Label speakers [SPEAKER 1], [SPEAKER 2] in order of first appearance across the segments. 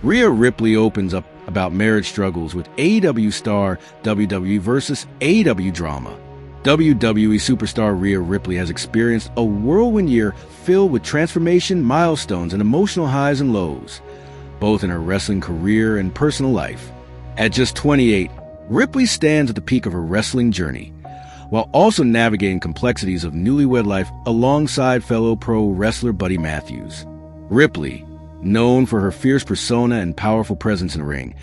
[SPEAKER 1] Rhea Ripley opens up about marriage struggles with AEW Star WWE versus AEW Drama. WWE superstar Rhea Ripley has experienced a whirlwind year filled with transformation, milestones, and emotional highs and lows, both in her wrestling career and personal life. At just 28, Ripley stands at the peak of her wrestling journey, while also navigating complexities of newlywed life alongside fellow pro wrestler Buddy Matthews. Ripley, known for her fierce persona and powerful presence in the ring,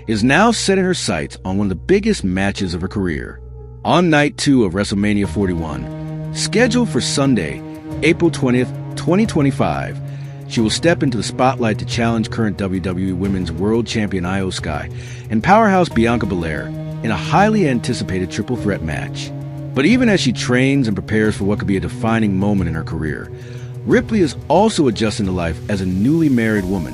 [SPEAKER 1] is now setting her sights on one of the biggest matches of her career. On Night 2 of WrestleMania 41, scheduled for Sunday, April 20th, 2025, she will step into the spotlight to challenge current WWE Women's World Champion Io Sky and powerhouse Bianca Belair in a highly anticipated triple threat match. But even as she trains and prepares for what could be a defining moment in her career, Ripley is also adjusting to life as a newly married woman,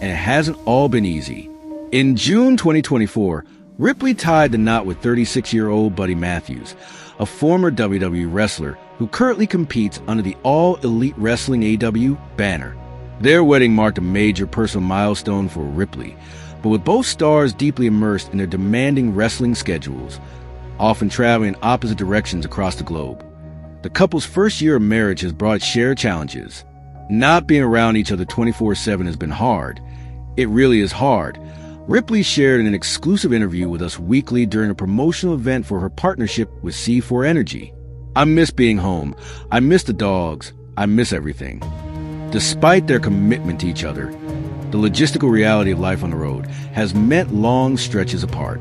[SPEAKER 1] and it hasn't all been easy. In June 2024, Ripley tied the knot with 36-year-old Buddy Matthews, a former WWE wrestler who currently competes under the All Elite Wrestling AEW banner. Their wedding marked a major personal milestone for Ripley, but with both stars deeply immersed in their demanding wrestling schedules, often traveling in opposite directions across the globe, the couple's first year of marriage has brought its share of challenges. Not being around each other 24/7 has been hard. It really is hard. Ripley shared in an exclusive interview with us weekly during a promotional event for her partnership with C4 Energy. "I miss being home. I miss the dogs. I miss everything." Despite their commitment to each other, the logistical reality of life on the road has meant long stretches apart.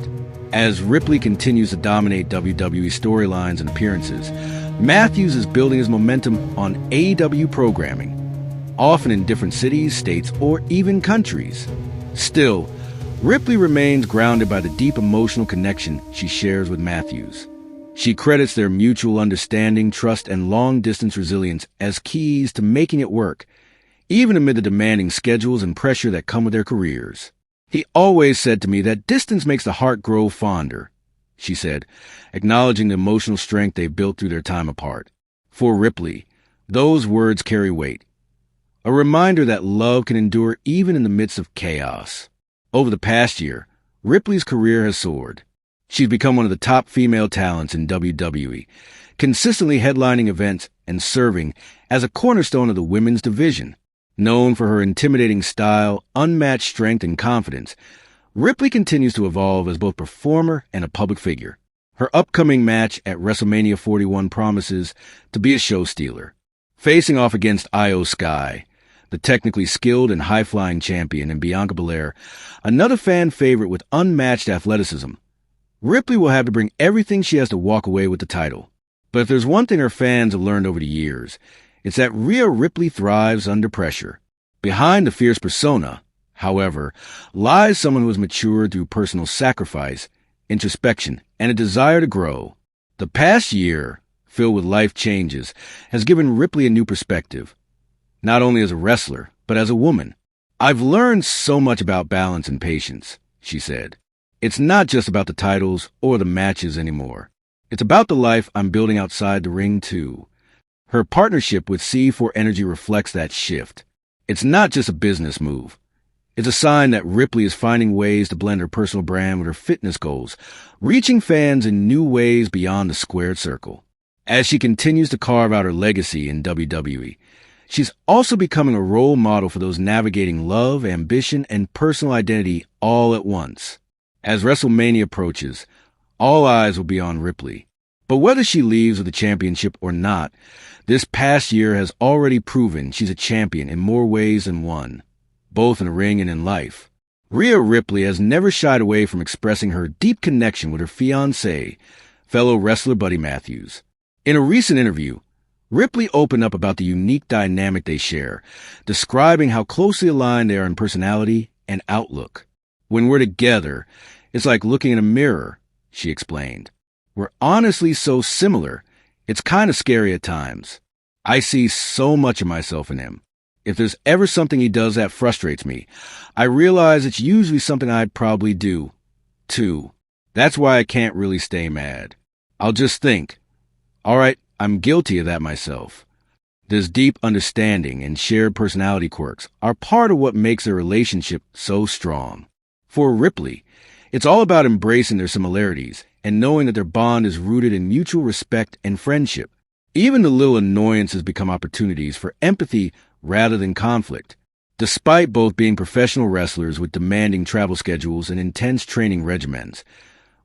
[SPEAKER 1] As Ripley continues to dominate WWE storylines and appearances, Matthews is building his momentum on AEW programming, often in different cities, states, or even countries. Still, Ripley remains grounded by the deep emotional connection she shares with Matthews. She credits their mutual understanding, trust, and long-distance resilience as keys to making it work, even amid the demanding schedules and pressure that come with their careers. "He always said to me that distance makes the heart grow fonder," she said, acknowledging the emotional strength they built through their time apart. For Ripley, those words carry weight, a reminder that love can endure even in the midst of chaos. Over the past year, Ripley's career has soared. She's become one of the top female talents in WWE, consistently headlining events and serving as a cornerstone of the women's division. Known for her intimidating style, unmatched strength, and confidence, Ripley continues to evolve as both performer and a public figure. Her upcoming match at WrestleMania 41 promises to be a show stealer. Facing off against Io Sky, the technically skilled and high-flying champion, and Bianca Belair, another fan favorite with unmatched athleticism, Ripley will have to bring everything she has to walk away with the title. But if there's one thing her fans have learned over the years, it's that Rhea Ripley thrives under pressure. Behind the fierce persona, however, lies someone who has matured through personal sacrifice, introspection, and a desire to grow. The past year, filled with life changes, has given Ripley a new perspective, not only as a wrestler, but as a woman. "I've learned so much about balance and patience," she said. "It's not just about the titles or the matches anymore. It's about the life I'm building outside the ring, too." Her partnership with C4 Energy reflects that shift. It's not just a business move. It's a sign that Ripley is finding ways to blend her personal brand with her fitness goals, reaching fans in new ways beyond the squared circle. As she continues to carve out her legacy in WWE, she's also becoming a role model for those navigating love, ambition, and personal identity all at once. As WrestleMania approaches, all eyes will be on Ripley. But whether she leaves with the championship or not, this past year has already proven she's a champion in more ways than one, both in the ring and in life. Rhea Ripley has never shied away from expressing her deep connection with her fiancé, fellow wrestler Buddy Matthews. In a recent interview, Ripley opened up about the unique dynamic they share, describing how closely aligned they are in personality and outlook. "When we're together, it's like looking in a mirror," she explained. "We're honestly so similar, it's kind of scary at times. I see so much of myself in him. If there's ever something he does that frustrates me, I realize it's usually something I'd probably do, too. That's why I can't really stay mad. I'll just think, all right, I'm guilty of that myself. This deep understanding and shared personality quirks are part of what makes their relationship so strong. For Ripley, it's all about embracing their similarities and knowing that their bond is rooted in mutual respect and friendship. Even the little annoyances become opportunities for empathy rather than conflict. Despite both being professional wrestlers with demanding travel schedules and intense training regimens,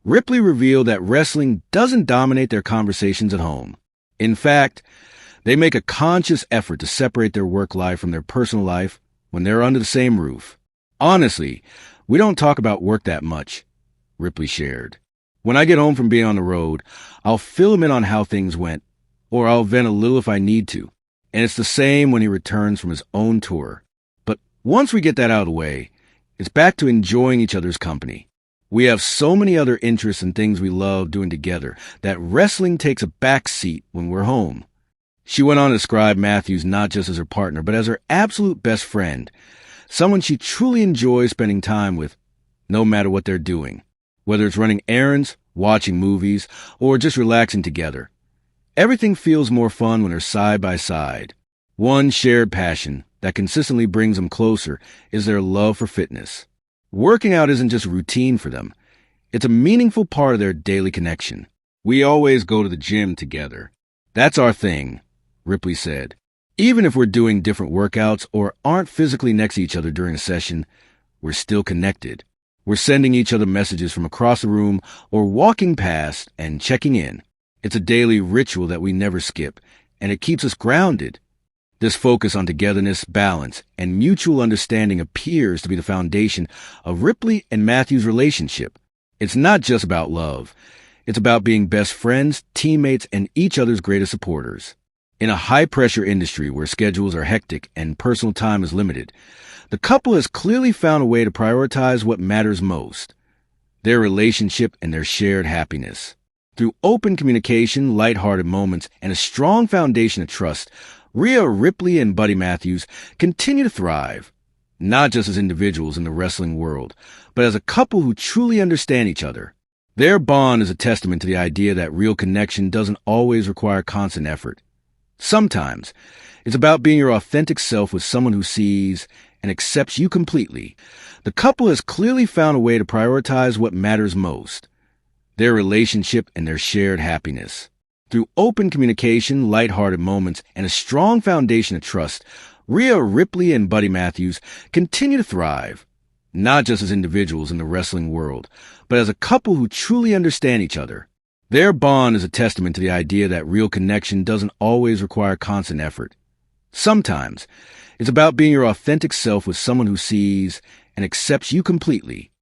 [SPEAKER 1] Ripley revealed that wrestling doesn't dominate their conversations at home. In fact, they make a conscious effort to separate their work life from their personal life when they're under the same roof. Honestly, we don't talk about work that much, Ripley shared. When I get home from being on the road, I'll fill him in on how things went, or I'll vent a little if I need to. And it's the same when he returns from his own tour. But once we get that out of the way, it's back to enjoying each other's company. We have so many other interests and things we love doing together that wrestling takes a back seat when we're home. She went on to describe Matthews not just as her partner, but as her absolute best friend, someone she truly enjoys spending time with, no matter what they're doing, whether it's running errands, watching movies, or just relaxing together. Everything feels more fun when they're side by side. One shared passion that consistently brings them closer is their love for fitness. Working out isn't just routine for them. It's a meaningful part of their daily connection. We always go to the gym together. That's our thing, Ripley said. Even if we're doing different workouts or aren't physically next to each other during a session, we're still connected. We're sending each other messages from across the room or walking past and checking in. It's a daily ritual that we never skip, and it keeps us grounded. This focus on togetherness, balance, and mutual understanding appears to be the foundation of Ripley and Matthews' relationship. It's not just about love. It's about being best friends, teammates, and each other's greatest supporters. In a high-pressure industry where schedules are hectic and personal time is limited, the couple has clearly found a way to prioritize what matters most: their relationship and their shared happiness. Through open communication, lighthearted moments, and a strong foundation of trust, Rhea Ripley and Buddy Matthews continue to thrive, not just as individuals in the wrestling world, but as a couple who truly understand each other. Their bond is a testament to the idea that real connection doesn't always require constant effort. Sometimes, it's about being your authentic self with someone who sees and accepts you completely. The couple has clearly found a way to prioritize what matters most: their relationship and their shared happiness. Through open communication, lighthearted moments, and a strong foundation of trust, Rhea Ripley and Buddy Matthews continue to thrive, not just as individuals in the wrestling world, but as a couple who truly understand each other. Their bond is a testament to the idea that real connection doesn't always require constant effort. Sometimes, it's about being your authentic self with someone who sees and accepts you completely.